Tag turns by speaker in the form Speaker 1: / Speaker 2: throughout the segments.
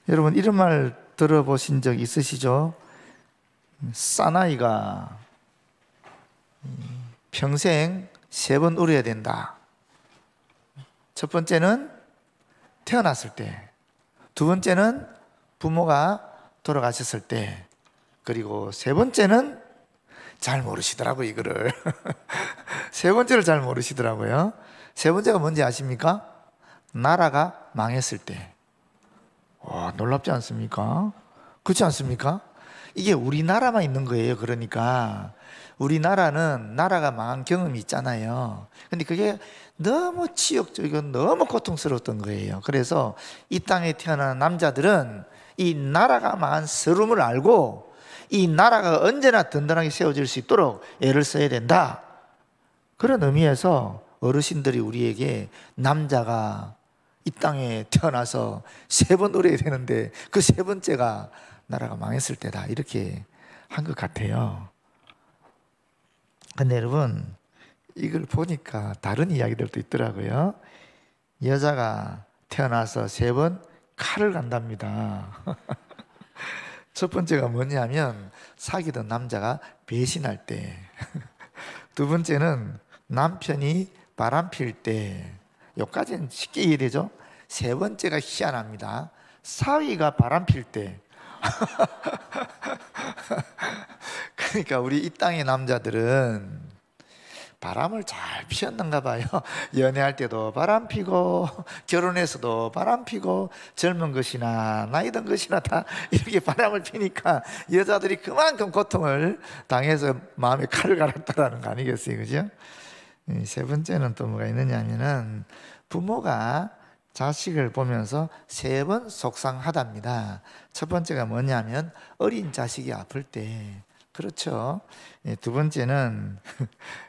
Speaker 1: 여러분 이런 말 들어보신 적 있으시죠? 사나이가 평생 3번 울어야 된다. 첫 번째는 태어났을 때, 두 번째는 부모가 돌아가셨을 때, 그리고 세 번째는 잘 모르시더라고요, 이거를. 세 번째를 잘 모르시더라고요. 세 번째가 뭔지 아십니까? 나라가 망했을 때. 와, 놀랍지 않습니까? 그렇지 않습니까? 이게 우리나라만 있는 거예요. 그러니까 우리나라는 나라가 망한 경험이 있잖아요. 근데 그게 너무 치욕적이고 너무 고통스러웠던 거예요. 그래서 이 땅에 태어난 남자들은 이 나라가 망한 서름을 알고 이 나라가 언제나 든든하게 세워질 수 있도록 애를 써야 된다. 그런 의미에서 어르신들이 우리에게 남자가 이 땅에 태어나서 3번 울어야 되는데 그 세 번째가 나라가 망했을 때다, 이렇게 한 것 같아요. 근데 여러분 이걸 보니까 다른 이야기들도 있더라고요. 여자가 태어나서 3번 칼을 간답니다. 첫 번째가 뭐냐면 사귀던 남자가 배신할 때, 두 번째는 남편이 바람 필 때, 여기까지는 쉽게 이해되죠? 세 번째가 희한합니다. 사위가 바람 필 때. 그러니까 우리 이 땅의 남자들은 바람을 잘 피웠는가 봐요. 연애할 때도 바람 피고 결혼해서도 바람 피고 젊은 것이나 나이 든 것이나 다 이렇게 바람을 피니까 여자들이 그만큼 고통을 당해서 마음에 칼을 갈았다라는 거 아니겠어요, 그죠? 세 번째는 또 뭐가 있느냐 하면은 부모가 자식을 보면서 3번 속상하답니다. 첫 번째가 뭐냐면 어린 자식이 아플 때, 그렇죠. 두 번째는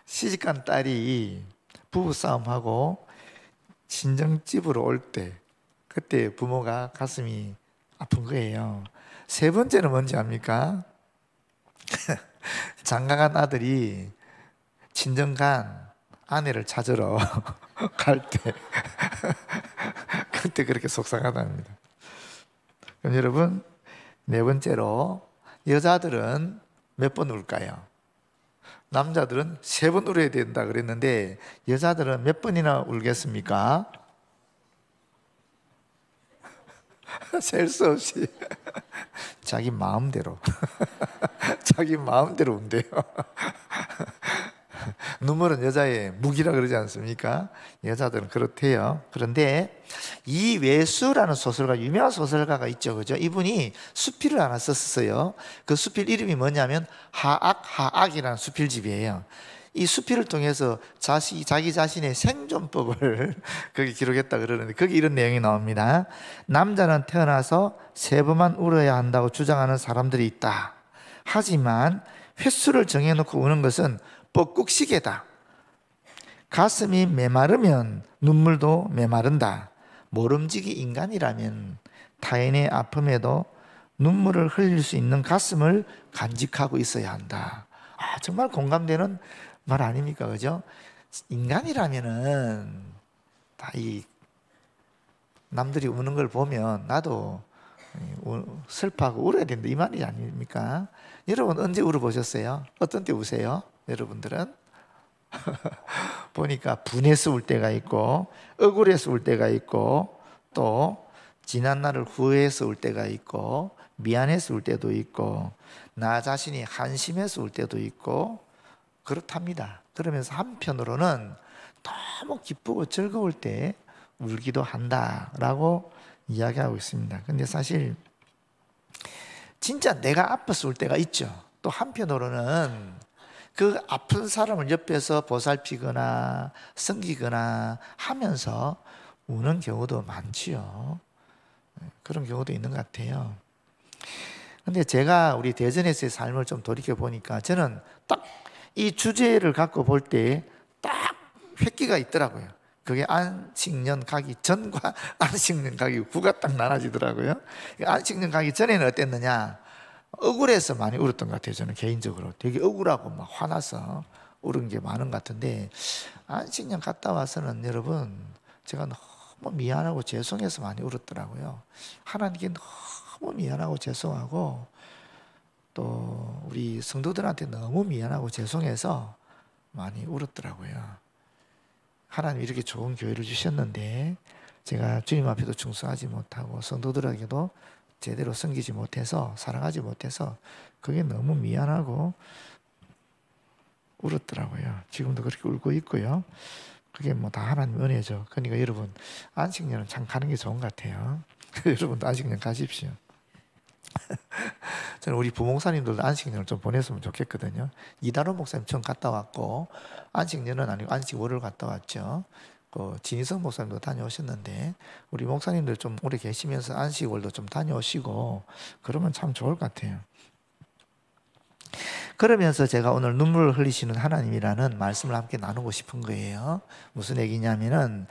Speaker 1: 시집간 딸이 부부싸움하고 친정집으로 올 때, 그때 부모가 가슴이 아픈 거예요. 세 번째는 뭔지 압니까? 장가간 아들이 친정간 아내를 찾으러 갈 때, 그때 그렇게 속상하답니다. 그럼 여러분, 네 번째로 여자들은 몇 번 울까요? 남자들은 3번 울어야 된다 그랬는데 여자들은 몇 번이나 울겠습니까? 셀 수 없이 자기 마음대로 자기 마음대로 운대요. 눈물은 여자의 무기라 그러지 않습니까? 여자들은 그렇대요. 그런데 이외수라는 소설가, 유명한 소설가가 있죠, 그죠? 이분이 수필을 하나 썼어요. 그 수필 이름이 뭐냐면 하악이라는 수필집이에요. 이 수필을 통해서 자기 자신의 생존법을 거기 기록했다 그러는데 거기 이런 내용이 나옵니다. 남자는 태어나서 3번만 울어야 한다고 주장하는 사람들이 있다. 하지만 횟수를 정해놓고 우는 것은 뻐꾹시계다. 가슴이 메마르면 눈물도 메마른다. 모름지기 인간이라면 타인의 아픔에도 눈물을 흘릴 수 있는 가슴을 간직하고 있어야 한다. 아, 정말 공감되는 말 아닙니까, 그죠? 인간이라면은 다 이 남들이 우는 걸 보면 나도 슬퍼하고 울어야 된다, 이 말이 아닙니까? 여러분 언제 울어보셨어요? 어떤 때 우세요? 여러분들은? 보니까 분해서 울 때가 있고 억울해서 울 때가 있고 또 지난 날을 후회해서 울 때가 있고 미안해서 울 때도 있고 나 자신이 한심해서 울 때도 있고 그렇답니다. 그러면서 한편으로는 너무 기쁘고 즐거울 때 울기도 한다라고 이야기하고 있습니다. 근데 사실 진짜 내가 아파서 울 때가 있죠. 또 한편으로는 그 아픈 사람을 옆에서 보살피거나 섬기거나 하면서 우는 경우도 많지요. 그런 경우도 있는 것 같아요. 근데 제가 우리 대전에서의 삶을 좀 돌이켜 보니까 저는 딱 이 주제를 갖고 볼 때 딱 획기가 있더라고요. 그게 안식년 가기 전과 안식년 가기 후가 딱 나눠지더라고요. 안식년 가기 전에는 어땠느냐? 억울해서 많이 울었던 것 같아요. 저는 개인적으로 되게 억울하고 막 화나서 울은 게 많은 것 같은데 안식년 갔다 와서는 여러분 제가 너무 너무 미안하고 죄송해서 많이 울었더라고요. 하나님께 너무 미안하고 죄송하고 또 우리 성도들한테 너무 미안하고 죄송해서 많이 울었더라고요. 하나님 이렇게 좋은 교회를 주셨는데 제가 주님 앞에도 충성하지 못하고 성도들에게도 제대로 섬기지 못해서 사랑하지 못해서 그게 너무 미안하고 울었더라고요. 지금도 그렇게 울고 있고요. 그게 뭐 다 하나님 은혜죠. 그러니까 여러분 안식년은 참 가는 게 좋은 것 같아요. 여러분도 안식년 가십시오. 저는 우리 부목사님들도 안식년을 좀 보냈으면 좋겠거든요. 이다로 목사님 처음 갔다 왔고 안식년은 아니고 안식월을 갔다 왔죠. 진희성 목사님도 다녀오셨는데 우리 목사님들 좀 오래 계시면서 안식월도 좀 다녀오시고 그러면 참 좋을 것 같아요. 그러면서 제가 오늘 눈물을 흘리시는 하나님이라는 말씀을 함께 나누고 싶은 거예요. 무슨 얘기냐면은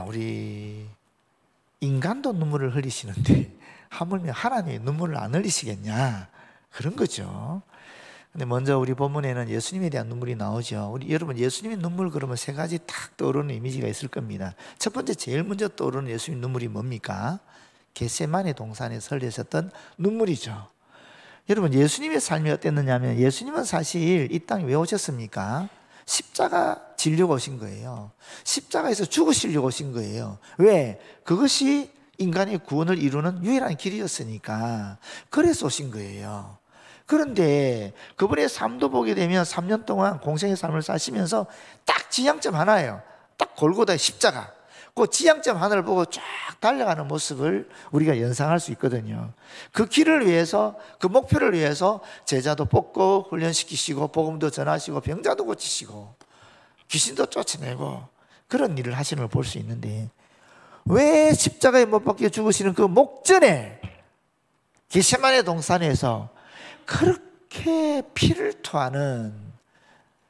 Speaker 1: 우리 인간도 눈물을 흘리시는데 하물며 하나님이 눈물을 안 흘리시겠냐 그런 거죠. 근데 먼저 우리 본문에는 예수님에 대한 눈물이 나오죠. 여러분 예수님의 눈물 그러면 세 가지 탁 떠오르는 이미지가 있을 겁니다. 첫 번째 제일 먼저 떠오르는 예수님 눈물이 뭡니까? 겟세마네 동산에서 흘리셨던 눈물이죠. 여러분 예수님의 삶이 어땠느냐면 예수님은 사실 이 땅에 왜 오셨습니까? 십자가 지려고 오신 거예요. 십자가에서 죽으시려고 오신 거예요. 왜? 그것이 인간의 구원을 이루는 유일한 길이었으니까 그래서 오신 거예요. 그런데 그분의 삶도 보게 되면 3년 동안 공생의 삶을 사시면서 딱 지향점 하나예요. 딱 골고다의 십자가. 그 지향점 하나를 보고 쫙 달려가는 모습을 우리가 연상할 수 있거든요. 그 길을 위해서, 그 목표를 위해서 제자도 뽑고 훈련시키시고 복음도 전하시고 병자도 고치시고 귀신도 쫓아내고 그런 일을 하시는 걸 볼 수 있는데 왜 십자가에 못 박혀 죽으시는 그 목전에 겟세마네 동산에서 그렇게 피를 토하는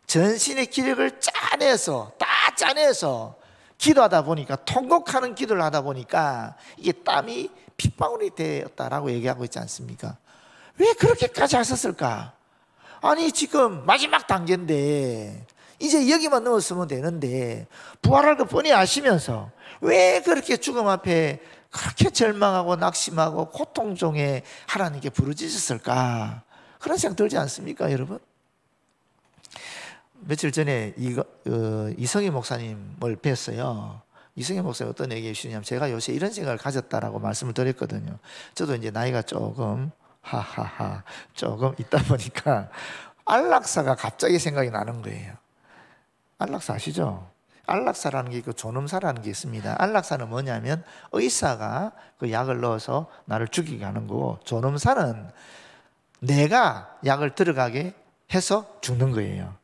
Speaker 1: 전신의 기력을 다 짜내서 기도하다 보니까 통곡하는 기도를 하다 보니까 이게 땀이 핏방울이 되었다라고 얘기하고 있지 않습니까? 왜 그렇게까지 하셨을까? 아니 지금 마지막 단계인데 이제 여기만 넣었으면 되는데 부활할 거 뻔히 아시면서 왜 그렇게 죽음 앞에 그렇게 절망하고 낙심하고 고통 중에 하나님께 부르짖었을까? 그런 생각 들지 않습니까, 여러분? 며칠 전에 이성희 목사님을 뵀어요. 이성희 목사님 어떤 얘기 해주시냐면 제가 요새 이런 생각을 가졌다라고 말씀을 드렸거든요. 저도 이제 나이가 조금 조금 있다 보니까 안락사가 갑자기 생각이 나는 거예요. 안락사 아시죠? 안락사라는 게 있고 존엄사라는 게 있습니다. 안락사는 뭐냐면 의사가 그 약을 넣어서 나를 죽이게 하는 거고 존엄사는 내가 약을 들어가게 해서 죽는 거예요.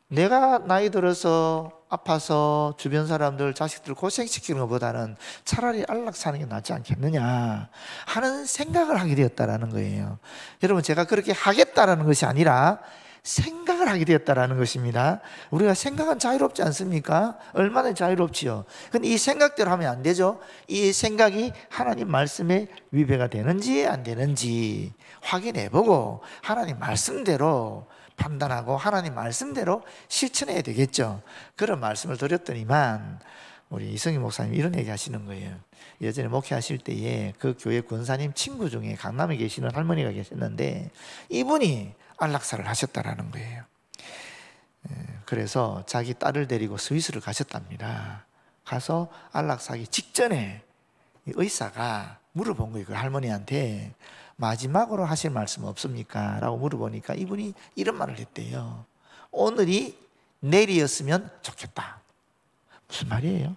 Speaker 1: 내가 나이 들어서 아파서 주변 사람들, 자식들 고생시키는 것보다는 차라리 안락사는 게 낫지 않겠느냐 하는 생각을 하게 되었다라는 거예요. 여러분 제가 그렇게 하겠다라는 것이 아니라 생각을 하게 되었다라는 것입니다. 우리가 생각은 자유롭지 않습니까? 얼마나 자유롭지요. 근데 이 생각대로 하면 안 되죠. 이 생각이 하나님 말씀에 위배가 되는지 안 되는지 확인해보고 하나님 말씀대로 판단하고 하나님 말씀대로 실천해야 되겠죠. 그런 말씀을 드렸더니만 우리 이성희 목사님 이런 얘기 하시는 거예요. 예전에 목회하실 때에 그 교회 권사님 친구 중에 강남에 계시는 할머니가 계셨는데 이분이 안락사를 하셨다라는 거예요. 그래서 자기 딸을 데리고 스위스를 가셨답니다. 가서 안락사하기 직전에 의사가 물어본 거예요. 그 할머니한테 마지막으로 하실 말씀 없습니까? 라고 물어보니까 이분이 이런 말을 했대요. 오늘이 내일이었으면 좋겠다. 무슨 말이에요?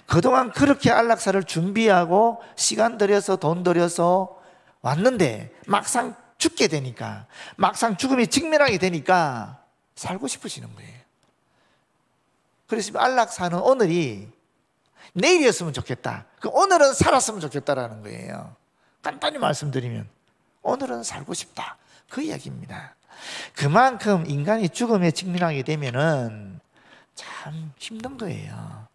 Speaker 1: 그동안 그렇게 안락사를 준비하고 시간 들여서 돈 들여서 왔는데 막상 죽게 되니까, 막상 죽음이 직면하게 되니까 살고 싶으시는 거예요. 그래서 안락사는 오늘이 내일이었으면 좋겠다. 그 오늘은 살았으면 좋겠다라는 거예요. 간단히 말씀드리면 오늘은 살고 싶다. 그 이야기입니다. 그만큼 인간이 죽음에 직면하게 되면은 참 힘든 거예요.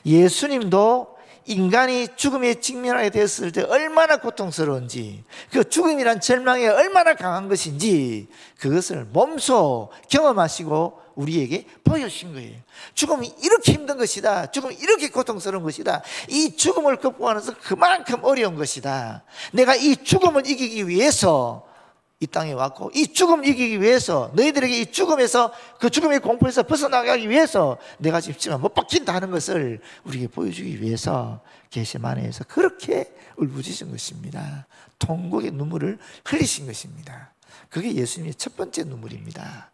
Speaker 1: 예수님도 인간이 죽음에 직면하게 됐을 때 얼마나 고통스러운지, 그 죽음이란 절망이 얼마나 강한 것인지 그것을 몸소 경험하시고 우리에게 보여주신 거예요. 죽음이 이렇게 힘든 것이다, 죽음이 이렇게 고통스러운 것이다, 이 죽음을 극복하는 것은 그만큼 어려운 것이다, 내가 이 죽음을 이기기 위해서 이 땅에 왔고, 이 죽음을 이기기 위해서, 너희들에게 이 죽음에서, 그 죽음의 공포에서 벗어나가기 위해서 내가 집지만 못 박힌다 하는 것을 우리에게 보여주기 위해서 겟세마네에서 그렇게 울부짖은 것입니다. 통곡의 눈물을 흘리신 것입니다. 그게 예수님의 첫 번째 눈물입니다.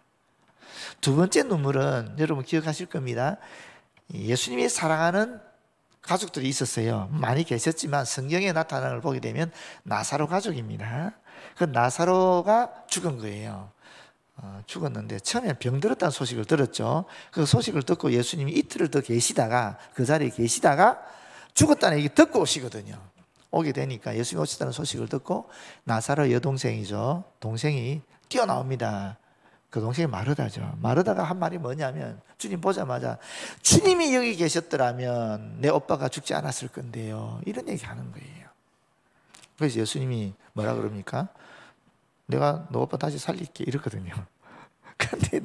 Speaker 1: 두 번째 눈물은 여러분 기억하실 겁니다. 예수님이 사랑하는 가족들이 있었어요. 많이 계셨지만 성경에 나타나는 걸 보게 되면 나사로 가족입니다. 그 나사로가 죽은 거예요. 죽었는데 처음에 병들었다는 소식을 들었죠. 그 소식을 듣고 예수님이 이틀을 더 계시다가, 그 자리에 계시다가 죽었다는 얘기 듣고 오시거든요. 오게 되니까 예수님이 오셨다는 소식을 듣고 나사로 여동생이죠, 동생이 뛰어나옵니다. 그 동생이 마르다죠. 마르다가 한 말이 뭐냐면, 주님 보자마자 주님이 여기 계셨더라면 내 오빠가 죽지 않았을 건데요, 이런 얘기 하는 거예요. 그래서 예수님이 뭐라 그럽니까? 내가 너 오빠 다시 살릴게 이랬거든요. 그런데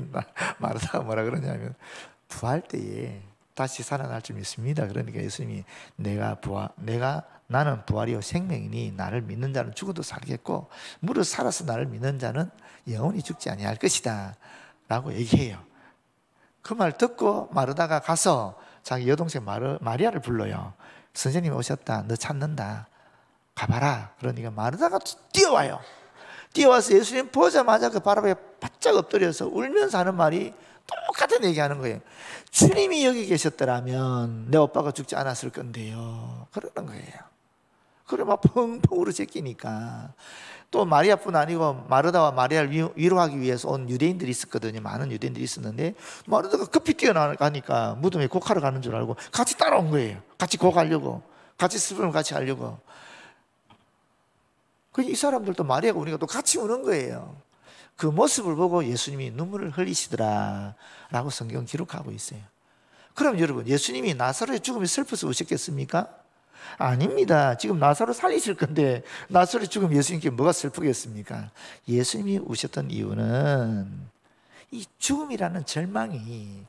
Speaker 1: 마르다가 뭐라 그러냐면, 부활 때에 다시 살아날 줄 믿습니다. 그러니까 예수님이 나는 부활이요 생명이니 나를 믿는 자는 죽어도 살겠고 무릇 살아서 나를 믿는 자는 영원히 죽지 아니할 것이다 라고 얘기해요. 그 말 듣고 마르다가 가서 자기 여동생 마리아를 불러요. 선생님이 오셨다, 너 찾는다, 가봐라. 그러니까 마르다가 뛰어와요. 뛰어와서 예수님 보자마자 그 발 앞에 바짝 엎드려서 울면서 하는 말이 똑같은 얘기하는 거예요. 주님이 여기 계셨더라면 내 오빠가 죽지 않았을 건데요, 그러는 거예요. 그래 막 펑펑 울어 제끼니까, 또 마리아뿐 아니고 마르다와 마리아를 위로하기 위해서 온 유대인들이 있었거든요. 많은 유대인들이 있었는데 마르다가 급히 뛰어나가니까 무덤에 곡하러 가는 줄 알고 같이 따라온 거예요. 같이 곡하려고, 같이 슬픔을 같이 하려고. 이 사람들도 마리아가 우니까 또 같이 우는 거예요. 그 모습을 보고 예수님이 눈물을 흘리시더라 라고 성경 기록하고 있어요. 그럼 여러분, 예수님이 나사로의 죽음에 슬퍼서 우셨겠습니까? 아닙니다. 지금 나사로 살리실 건데 나사로의 죽음 예수님께 뭐가 슬프겠습니까? 예수님이 우셨던 이유는 이 죽음이라는 절망이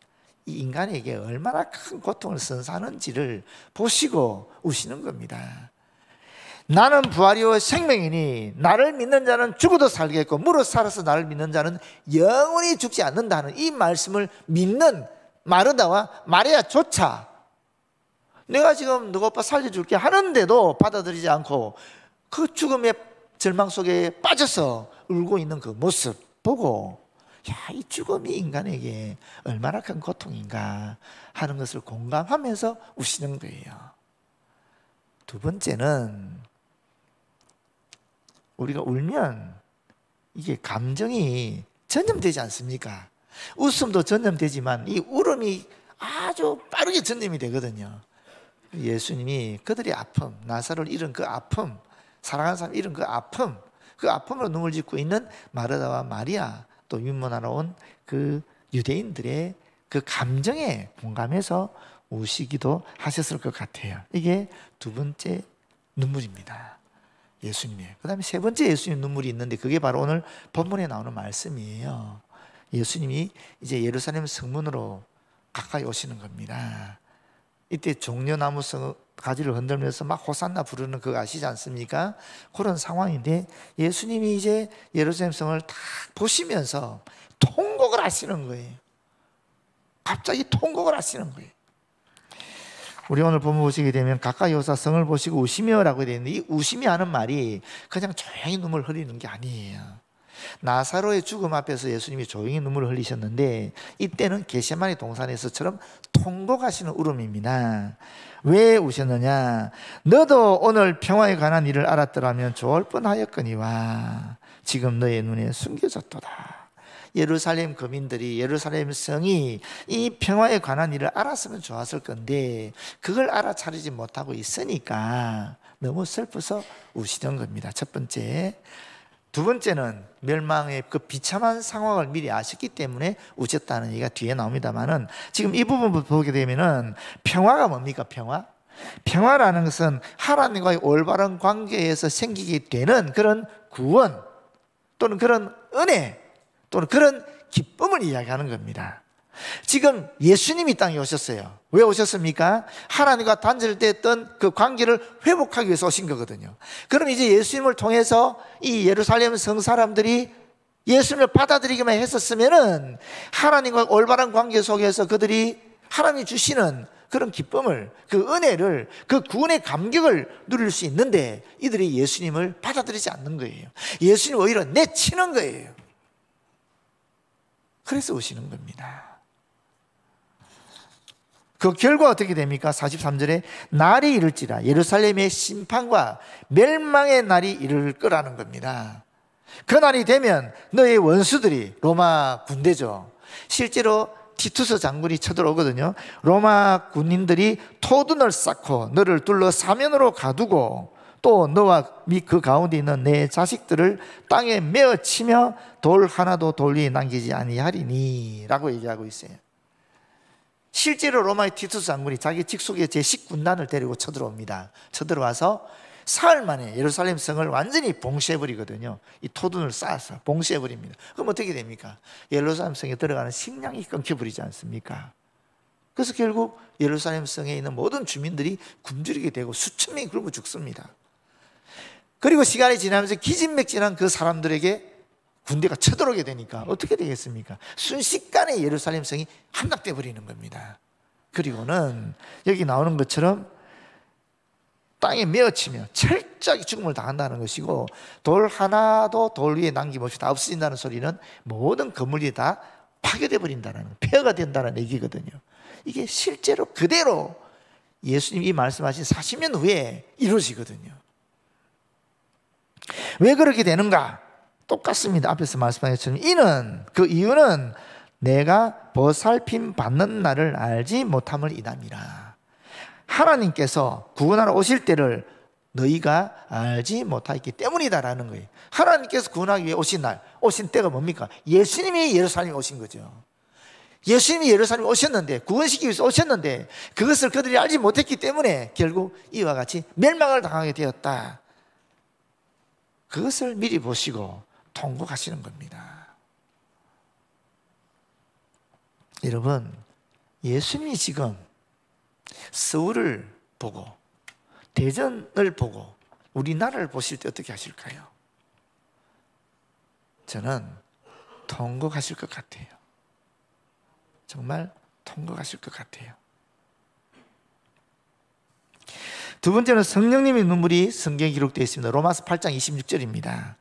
Speaker 1: 이 인간에게 얼마나 큰 고통을 선사하는지를 보시고 우시는 겁니다. 나는 부활이요 생명이니 나를 믿는 자는 죽어도 살겠고 무릇 살아서 나를 믿는 자는 영원히 죽지 않는다는 이 말씀을 믿는 마르다와 마리아조차 내가 지금 너가 오빠 살려줄게 하는데도 받아들이지 않고 그 죽음의 절망 속에 빠져서 울고 있는 그 모습 보고, 야, 이 죽음이 인간에게 얼마나 큰 고통인가 하는 것을 공감하면서 우시는 거예요. 두 번째는, 우리가 울면 이게 감정이 전염되지 않습니까? 웃음도 전염되지만 이 울음이 아주 빠르게 전염이 되거든요. 예수님이 그들의 아픔, 나사로를 잃은 그 아픔, 사랑하는 사람 잃은 그 아픔으로 눈물 짓고 있는 마르다와 마리아, 또 유문하러 온 그 유대인들의 그 감정에 공감해서 우시기도 하셨을 것 같아요. 이게 두 번째 눈물입니다. 예수님의. 그 다음에 세 번째 예수님 눈물이 있는데 그게 바로 오늘 본문에 나오는 말씀이에요. 예수님이 이제 예루살렘 성문으로 가까이 오시는 겁니다. 이때 종려나무 가지를 흔들면서 막 호산나 부르는 그거 아시지 않습니까? 그런 상황인데 예수님이 이제 예루살렘 성을 딱 보시면서 통곡을 하시는 거예요. 갑자기 통곡을 하시는 거예요. 우리 오늘 본문 보시게 되면 가까이 오사 성을 보시고 우시며 라고 되어 있는데 이 우시며 하는 말이 그냥 조용히 눈물 흘리는 게 아니에요. 나사로의 죽음 앞에서 예수님이 조용히 눈물을 흘리셨는데 이때는 겟세마네 동산에서처럼 통곡하시는 울음입니다. 왜 우셨느냐? 너도 오늘 평화에 관한 일을 알았더라면 좋을 뻔하였거니와 지금 너의 눈에 숨겨졌도다. 예루살렘 거민들이, 예루살렘 성이 이 평화에 관한 일을 알았으면 좋았을 건데 그걸 알아차리지 못하고 있으니까 너무 슬퍼서 우시던 겁니다. 첫 번째. 두 번째는 멸망의 그 비참한 상황을 미리 아셨기 때문에 우셨다는 얘기가 뒤에 나옵니다만은 지금 이 부분을 보게 되면은 평화가 뭡니까? 평화? 평화라는 것은 하나님과의 올바른 관계에서 생기게 되는 그런 구원 또는 그런 은혜 또는 그런 기쁨을 이야기하는 겁니다. 지금 예수님이 땅에 오셨어요. 왜 오셨습니까? 하나님과 단절됐던 그 관계를 회복하기 위해서 오신 거거든요. 그럼 이제 예수님을 통해서 이 예루살렘 성 사람들이 예수님을 받아들이기만 했었으면은 하나님과 올바른 관계 속에서 그들이 하나님이 주시는 그런 기쁨을, 그 은혜를, 그 구원의 감격을 누릴 수 있는데 이들이 예수님을 받아들이지 않는 거예요. 예수님 오히려 내치는 거예요. 그래서 오시는 겁니다. 그 결과 어떻게 됩니까? 43절에 날이 이를지라 예루살렘의 심판과 멸망의 날이 이를 거라는 겁니다. 그 날이 되면 너의 원수들이, 로마 군대죠, 실제로 티투스 장군이 쳐들어오거든요. 로마 군인들이 토둔을 쌓고 너를 둘러 사면으로 가두고 또 너와 및 그 가운데 있는 내 자식들을 땅에 메어치며 돌 하나도 돌 위에 남기지 아니하리니 라고 얘기하고 있어요. 실제로 로마의 티투스 장군이 자기 직속의 제10군단을 데리고 쳐들어옵니다. 쳐들어와서 사흘 만에 예루살렘 성을 완전히 봉쇄해버리거든요. 이 토둔을 쌓아서 봉쇄해버립니다. 그럼 어떻게 됩니까? 예루살렘 성에 들어가는 식량이 끊겨버리지 않습니까? 그래서 결국 예루살렘 성에 있는 모든 주민들이 굶주리게 되고 수천 명이 굶어 죽습니다. 그리고 시간이 지나면서 기진맥진한 그 사람들에게 군대가 쳐들어오게 되니까 어떻게 되겠습니까? 순식간에 예루살렘 성이 함락돼 버리는 겁니다. 그리고는 여기 나오는 것처럼 땅에 메어치며 철저하게 죽음을 당한다는 것이고, 돌 하나도 돌 위에 남김없이 다 없어진다는 소리는 모든 건물이 다 파괴돼 버린다는, 폐허가 된다는 얘기거든요. 이게 실제로 그대로 예수님이 말씀하신 40년 후에 이루어지거든요. 왜 그렇게 되는가? 똑같습니다. 앞에서 말씀한 것처럼 그 이유는 내가 보살핌 받는 날을 알지 못함을 이담이라. 하나님께서 구원하러 오실 때를 너희가 알지 못하였기 때문이다라는 거예요. 하나님께서 구원하기 위해 오신 날, 오신 때가 뭡니까? 예수님이 예루살렘에 오신 거죠. 예수님이 예루살렘에 오셨는데, 구원시키기 위해서 오셨는데 그것을 그들이 알지 못했기 때문에 결국 이와 같이 멸망을 당하게 되었다. 그것을 미리 보시고 통곡하시는 겁니다. 여러분, 예수님이 지금 서울을 보고 대전을 보고 우리나라를 보실 때 어떻게 하실까요? 저는 통곡하실 것 같아요. 정말 통곡하실 것 같아요. 두 번째는 성령님의 눈물이 성경에 기록되어 있습니다. 로마서 8장 26절입니다.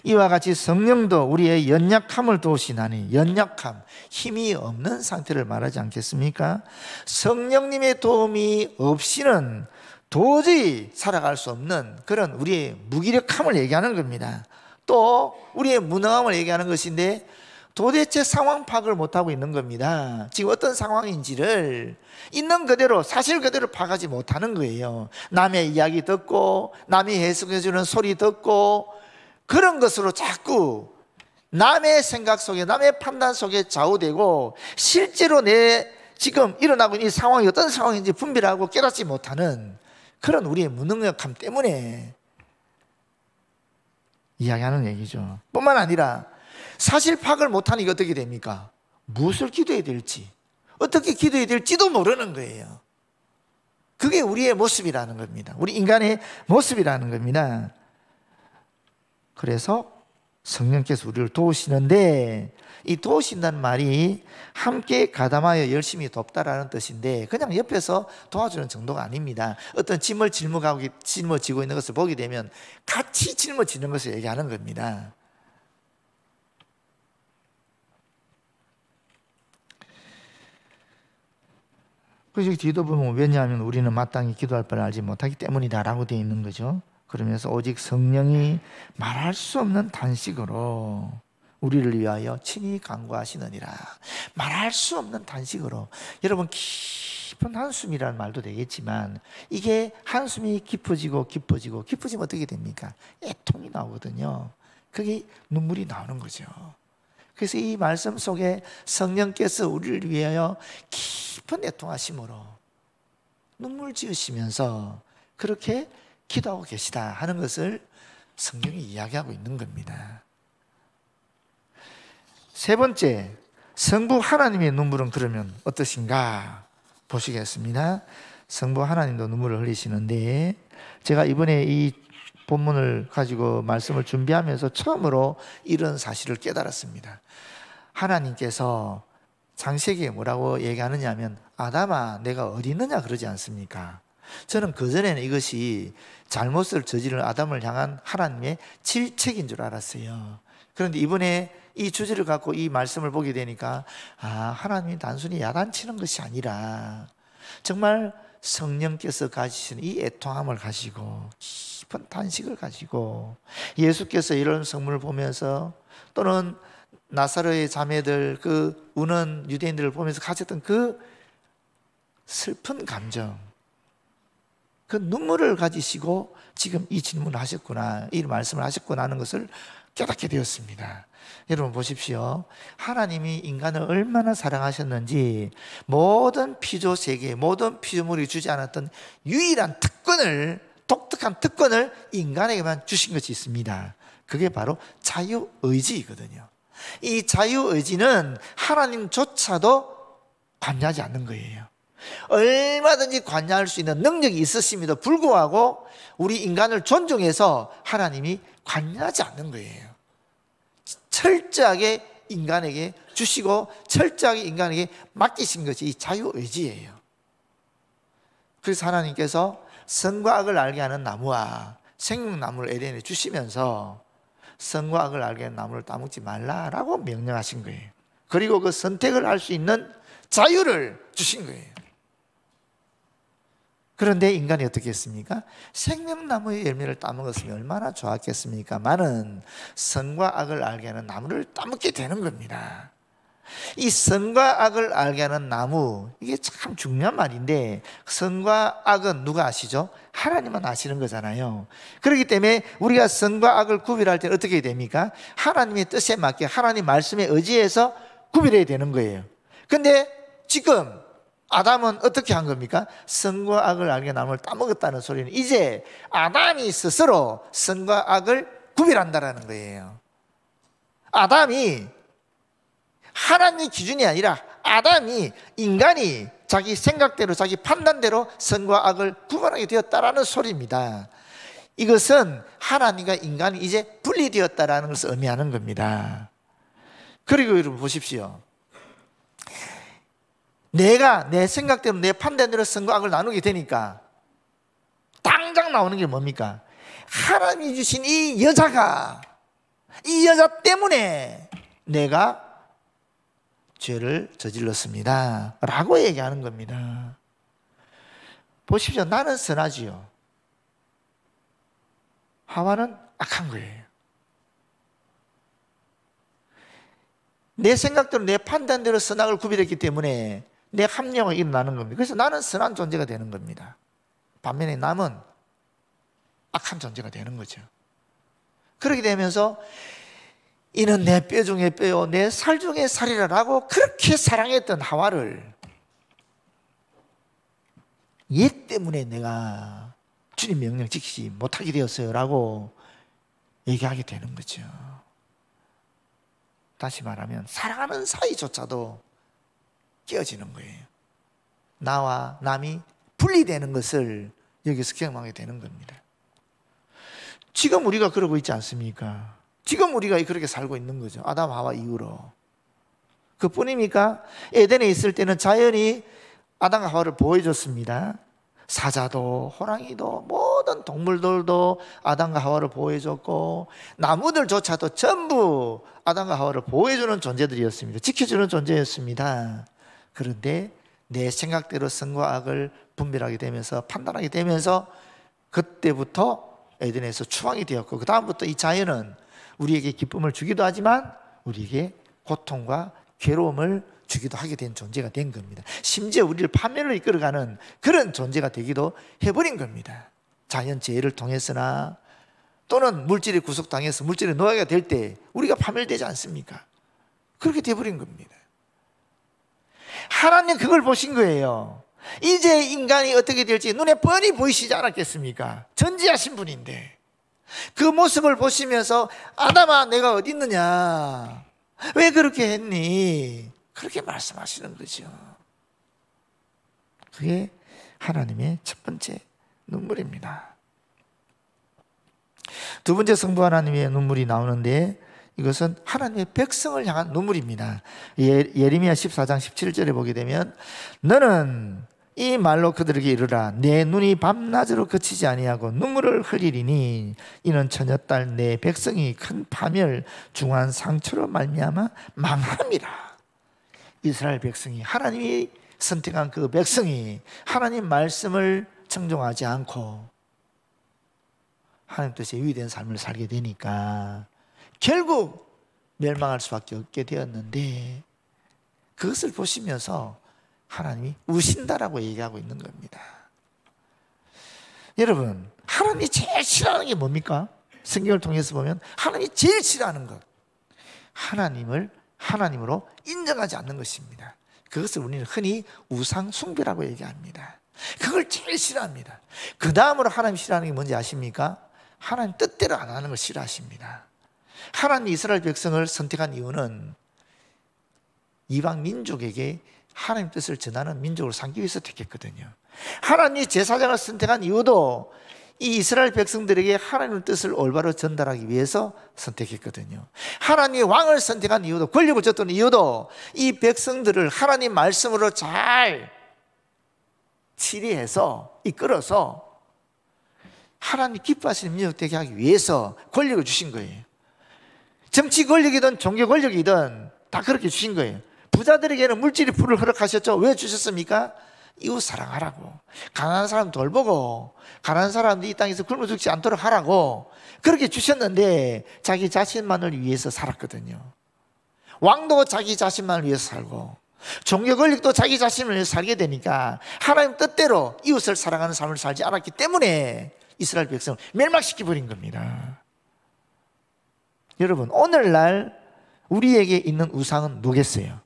Speaker 1: 이와 같이 성령도 우리의 연약함을 도우시나니, 연약함, 힘이 없는 상태를 말하지 않겠습니까? 성령님의 도움이 없이는 도저히 살아갈 수 없는 그런 우리의 무기력함을 얘기하는 겁니다. 또 우리의 무능함을 얘기하는 것인데, 도대체 상황 파악을 못하고 있는 겁니다. 지금 어떤 상황인지를 있는 그대로, 사실 그대로 파악하지 못하는 거예요. 남의 이야기 듣고 남이 해석해주는 소리 듣고 그런 것으로 자꾸 남의 생각 속에, 남의 판단 속에 좌우되고 실제로 내 지금 일어나고 있는 이 상황이 어떤 상황인지 분별하고 깨닫지 못하는 그런 우리의 무능력함 때문에 이야기하는 얘기죠. 뿐만 아니라 사실 파악을 못하니까 어떻게 됩니까? 무엇을 기도해야 될지, 어떻게 기도해야 될지도 모르는 거예요. 그게 우리의 모습이라는 겁니다. 우리 인간의 모습이라는 겁니다. 그래서 성령께서 우리를 도우시는데, 이 도우신다는 말이 함께 가담하여 열심히 돕다라는 뜻인데 그냥 옆에서 도와주는 정도가 아닙니다. 어떤 짐을 짊어지고 있는 것을 보게 되면 같이 짊어지는 것을 얘기하는 겁니다. 그래서 뒤도 보면 왜냐하면 우리는 마땅히 기도할 바를 알지 못하기 때문이다 라고 되어 있는 거죠. 그러면서 오직 성령이 말할 수 없는 단식으로 우리를 위하여 친히 간구하시느니라. 말할 수 없는 단식으로. 여러분, 깊은 한숨이라는 말도 되겠지만 이게 한숨이 깊어지면 어떻게 됩니까? 애통이 나오거든요. 그게 눈물이 나오는 거죠. 그래서 이 말씀 속에 성령께서 우리를 위하여 깊은 애통하심으로 눈물 지으시면서 그렇게 기도하고 계시다 하는 것을 성경이 이야기하고 있는 겁니다. 세 번째, 성부 하나님의 눈물은 그러면 어떠신가 보시겠습니다. 성부 하나님도 눈물을 흘리시는데, 제가 이번에 이 본문을 가지고 말씀을 준비하면서 처음으로 이런 사실을 깨달았습니다. 하나님께서 창세기에 뭐라고 얘기하느냐 하면, 아담아 내가 어디 있느냐 그러지 않습니까? 저는 그전에는 이것이 잘못을 저지른 아담을 향한 하나님의 질책인 줄 알았어요. 그런데 이번에 이 주제를 갖고 이 말씀을 보게 되니까, 하나님이 단순히 야단치는 것이 아니라 정말 성령께서 가지시는 이 애통함을 가지고 깊은 탄식을 가지고, 예수께서 이런 성문을 보면서 또는 나사로의 자매들, 그 우는 유대인들을 보면서 가졌던 그 슬픈 감정, 그 눈물을 가지시고 지금 이 질문을 하셨구나, 이 말씀을 하셨구나 하는 것을 깨닫게 되었습니다. 여러분 보십시오. 하나님이 인간을 얼마나 사랑하셨는지 모든 피조 세계, 모든 피조물이 주지 않았던 유일한 특권을, 독특한 특권을 인간에게만 주신 것이 있습니다. 그게 바로 자유의지이거든요. 이 자유의지는 하나님조차도 관여하지 않는 거예요. 얼마든지 관여할 수 있는 능력이 있으심에도 불구하고 우리 인간을 존중해서 하나님이 관여하지 않는 거예요. 철저하게 인간에게 주시고 철저하게 인간에게 맡기신 것이 이 자유의지예요. 그래서 하나님께서 선과 악을 알게 하는 나무와 생명나무를 에덴에 주시면서 선과 악을 알게 하는 나무를 따먹지 말라라고 명령하신 거예요. 그리고 그 선택을 할 수 있는 자유를 주신 거예요. 그런데 인간이 어떻게 했습니까? 생명나무의 열매를 따먹었으면 얼마나 좋았겠습니까? 많은 선과 악을 알게 하는 나무를 따먹게 되는 겁니다. 이 선과 악을 알게 하는 나무, 이게 참 중요한 말인데, 선과 악은 누가 아시죠? 하나님만 아시는 거잖아요. 그렇기 때문에 우리가 선과 악을 구별할 때는 어떻게 됩니까? 하나님의 뜻에 맞게 하나님 말씀에 의지해서 구별해야 되는 거예요. 근데 지금 아담은 어떻게 한 겁니까? 선과 악을 알게 나무를 따먹었다는 소리는 이제 아담이 스스로 선과 악을 구별한다라는 거예요. 아담이, 하나님의 기준이 아니라 아담이, 인간이 자기 생각대로 자기 판단대로 선과 악을 구분하게 되었다라는 소리입니다. 이것은 하나님과 인간이 이제 분리되었다라는 것을 의미하는 겁니다. 그리고 여러분 보십시오. 내가 내 생각대로 내 판단대로 선과 악을 나누게 되니까 당장 나오는 게 뭡니까? 하나님이 주신 이 여자 때문에 내가 죄를 저질렀습니다 라고 얘기하는 겁니다. 보십시오. 나는 선하지요. 하와는 악한 거예요. 내 생각대로 내 판단대로 선악을 구별했기 때문에 내 합리화가 일어나는 겁니다. 그래서 나는 선한 존재가 되는 겁니다. 반면에 남은 악한 존재가 되는 거죠. 그렇게 되면서 이는 내 뼈 중에 뼈요 내 살 중에 살이라라고 그렇게 사랑했던 하와를 얘 때문에 내가 주님 명령 지키지 못하게 되었어요 라고 얘기하게 되는 거죠. 다시 말하면 사랑하는 사이조차도 깨어지는 거예요. 나와 남이 분리되는 것을 여기서 경험하게 되는 겁니다. 지금 우리가 그러고 있지 않습니까? 지금 우리가 그렇게 살고 있는 거죠. 아담 하와 이후로. 그뿐입니까? 에덴에 있을 때는 자연이 아담과 하와를 보호해줬습니다. 사자도 호랑이도 모든 동물들도 아담과 하와를 보호해줬고 나무들조차도 전부 아담과 하와를 보호해주는 존재들이었습니다. 지켜주는 존재였습니다. 그런데 내 생각대로 선과 악을 분별하게 되면서 판단하게 되면서 그때부터 에덴에서 추방이 되었고 그 다음부터 이 자연은 우리에게 기쁨을 주기도 하지만 우리에게 고통과 괴로움을 주기도 하게 된 존재가 된 겁니다. 심지어 우리를 파멸을 이끌어가는 그런 존재가 되기도 해버린 겁니다. 자연재해를 통해서나 또는 물질이 구속당해서 물질의 노예가 될 때 우리가 파멸되지 않습니까? 그렇게 돼버린 겁니다. 하나님 그걸 보신 거예요. 이제 인간이 어떻게 될지 눈에 뻔히 보이시지 않았겠습니까? 전지하신 분인데 그 모습을 보시면서 아담아 내가 어디 있느냐, 왜 그렇게 했니? 그렇게 말씀하시는 거죠. 그게 하나님의 첫 번째 눈물입니다. 두 번째 성부 하나님의 눈물이 나오는데 이것은 하나님의 백성을 향한 눈물입니다. 예레미야 14장 17절에 보게 되면 너는 이 말로 그들에게 이르라 내 눈이 밤낮으로 그치지 아니하고 눈물을 흘리리니 이는 처녀딸 내 백성이 큰 파멸 중한 상처로 말미암아 망함이라. 이스라엘 백성이, 하나님이 선택한 그 백성이 하나님 말씀을 청종하지 않고 하나님 뜻에 위된 삶을 살게 되니까 결국 멸망할 수밖에 없게 되었는데, 그것을 보시면서 하나님이 우신다라고 얘기하고 있는 겁니다. 여러분, 하나님이 제일 싫어하는 게 뭡니까? 성경을 통해서 보면 하나님이 제일 싫어하는 것, 하나님을 하나님으로 인정하지 않는 것입니다. 그것을 우리는 흔히 우상 숭배라고 얘기합니다. 그걸 제일 싫어합니다. 그 다음으로 하나님 싫어하는 게 뭔지 아십니까? 하나님 뜻대로 안 하는 걸 싫어하십니다. 하나님 이스라엘 백성을 선택한 이유는 이방 민족에게 하나님 뜻을 전하는 민족으로 삼기 위해서 택했거든요. 하나님이 제사장을 선택한 이유도 이 이스라엘 백성들에게 하나님의 뜻을 올바로 전달하기 위해서 선택했거든요. 하나님이 왕을 선택한 이유도, 권력을 줬던 이유도 이 백성들을 하나님 말씀으로 잘 치리해서 이끌어서 하나님 기뻐하시는 민족 되게 하기 위해서 권력을 주신 거예요. 정치 권력이든 종교 권력이든 다 그렇게 주신 거예요. 부자들에게는 물질의 부를 허락하셨죠. 왜 주셨습니까? 이웃 사랑하라고, 가난한 사람 돌보고, 가난한 사람들이 이 땅에서 굶어 죽지 않도록 하라고 그렇게 주셨는데 자기 자신만을 위해서 살았거든요. 왕도 자기 자신만을 위해서 살고 종교 권력도 자기 자신을 위해서 살게 되니까 하나님 뜻대로 이웃을 사랑하는 삶을 살지 않았기 때문에 이스라엘 백성을 멸망시켜버린 겁니다. 여러분, 오늘날 우리에게 있는 우상은 누구겠어요?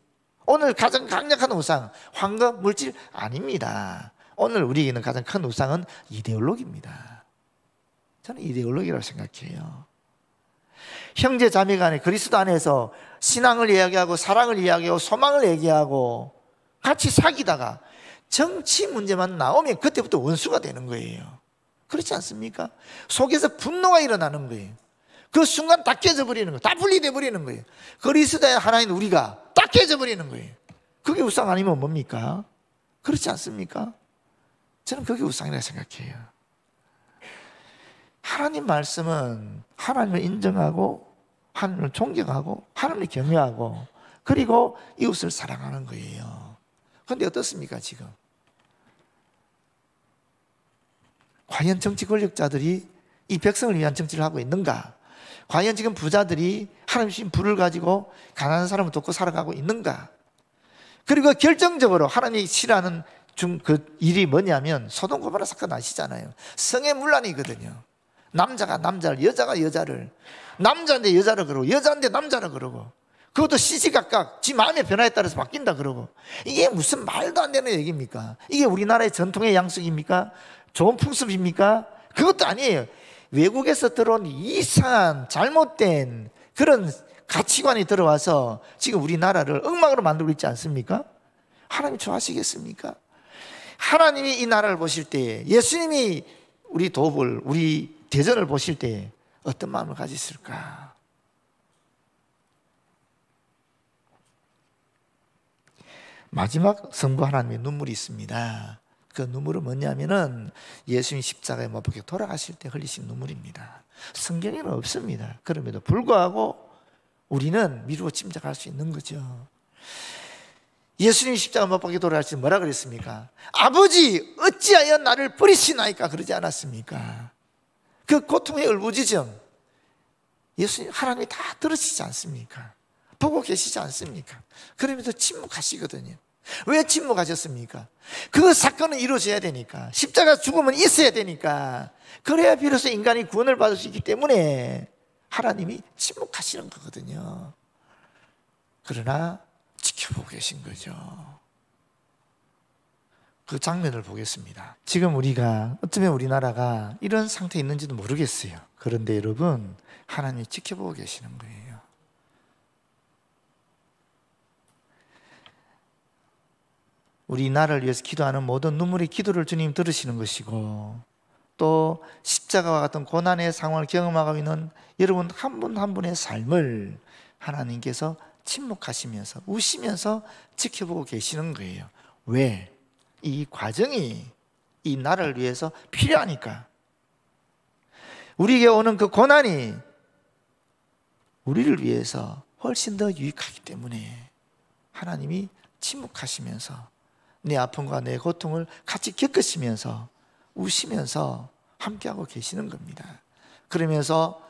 Speaker 1: 오늘 가장 강력한 우상, 황금, 물질 아닙니다. 오늘 우리에게 있는 가장 큰 우상은 이데올로기입니다. 저는 이데올로기라고 생각해요. 형제 자매 간에, 그리스도 안에서 신앙을 이야기하고 사랑을 이야기하고 소망을 얘기하고 같이 사귀다가 정치 문제만 나오면 그때부터 원수가 되는 거예요. 그렇지 않습니까? 속에서 분노가 일어나는 거예요. 그 순간 다 깨져버리는 거예요. 다 분리돼 버리는 거예요. 그리스도의 하나인 우리가 다 깨져버리는 거예요. 그게 우상 아니면 뭡니까? 그렇지 않습니까? 저는 그게 우상이라고 생각해요. 하나님 말씀은 하나님을 인정하고 하나님을 존경하고 하나님을 경외하고 그리고 이웃을 사랑하는 거예요. 그런데 어떻습니까 지금? 과연 정치 권력자들이 이 백성을 위한 정치를 하고 있는가? 과연 지금 부자들이 하나님 주신 부를 가지고 가난한 사람을 돕고 살아가고 있는가? 그리고 결정적으로 하나님이 싫어하는 그 일이 뭐냐면 소돔 고모라 사건 아시잖아요. 성의 문란이거든요. 남자가 남자를, 여자가 여자를, 남자인데 여자를 그러고 여자인데 남자를 그러고, 그것도 시시각각 지 마음의 변화에 따라서 바뀐다 그러고, 이게 무슨 말도 안 되는 얘기입니까? 이게 우리나라의 전통의 양식입니까? 좋은 풍습입니까? 그것도 아니에요. 외국에서 들어온 이상한 잘못된 그런 가치관이 들어와서 지금 우리나라를 엉망으로 만들고 있지 않습니까? 하나님이 좋아하시겠습니까? 하나님이 이 나라를 보실 때, 예수님이 우리 도읍을, 우리 대전을 보실 때 어떤 마음을 가지실까? 마지막 성부 하나님의 눈물이 있습니다. 그 눈물은 뭐냐면은 예수님 십자가에 못 박혀 돌아가실 때 흘리신 눈물입니다. 성경에는 없습니다. 그럼에도 불구하고 우리는 미루어 짐작할 수 있는 거죠. 예수님 십자가 못 박혀 돌아가실 때 뭐라 그랬습니까? 아버지 어찌하여 나를 버리시나이까 그러지 않았습니까? 그 고통의 울부짖음 예수님, 하나님이 다 들으시지 않습니까? 보고 계시지 않습니까? 그러면서 침묵하시거든요. 왜 침묵하셨습니까? 그 사건은 이루어져야 되니까, 십자가 죽음은 있어야 되니까, 그래야 비로소 인간이 구원을 받을 수 있기 때문에 하나님이 침묵하시는 거거든요. 그러나 지켜보고 계신 거죠. 그 장면을 보겠습니다. 지금 우리가 어쩌면 우리나라가 이런 상태에 있는지도 모르겠어요. 그런데 여러분, 하나님이 지켜보고 계시는 거예요. 우리 나라를 위해서 기도하는 모든 눈물의 기도를 주님 들으시는 것이고, 또 십자가와 같은 고난의 상황을 경험하고 있는 여러분 한 분 한 분의 삶을 하나님께서 침묵하시면서 우시면서 지켜보고 계시는 거예요. 왜? 이 과정이 이 나라를 위해서 필요하니까. 우리에게 오는 그 고난이 우리를 위해서 훨씬 더 유익하기 때문에 하나님이 침묵하시면서 내 아픔과 내 고통을 같이 겪으시면서 우시면서 함께하고 계시는 겁니다. 그러면서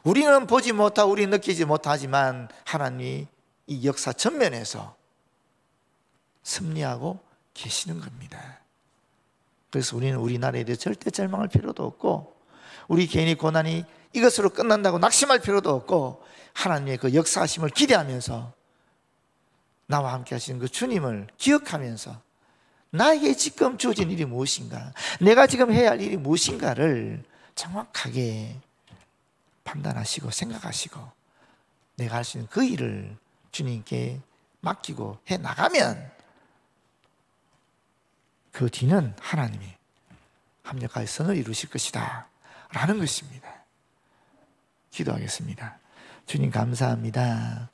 Speaker 1: 우리는 보지 못하고 우리는 느끼지 못하지만 하나님이 이 역사 전면에서 승리하고 계시는 겁니다. 그래서 우리는 우리나라에 대해 절대 절망할 필요도 없고, 우리 개인의 고난이 이것으로 끝난다고 낙심할 필요도 없고, 하나님의 그 역사하심을 기대하면서 나와 함께 하시는 그 주님을 기억하면서 나에게 지금 주어진 일이 무엇인가, 내가 지금 해야 할 일이 무엇인가를 정확하게 판단하시고 생각하시고 내가 할 수 있는 그 일을 주님께 맡기고 해 나가면 그 뒤는 하나님이 합력하여 선을 이루실 것이다 라는 것입니다. 기도하겠습니다. 주님 감사합니다.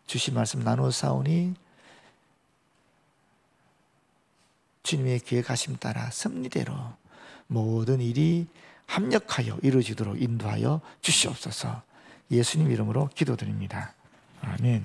Speaker 1: 주신 말씀 나누사오니 주님의 계획하심 따라 섭리대로 모든 일이 합력하여 이루어지도록 인도하여 주시옵소서. 예수님 이름으로 기도드립니다. 아멘.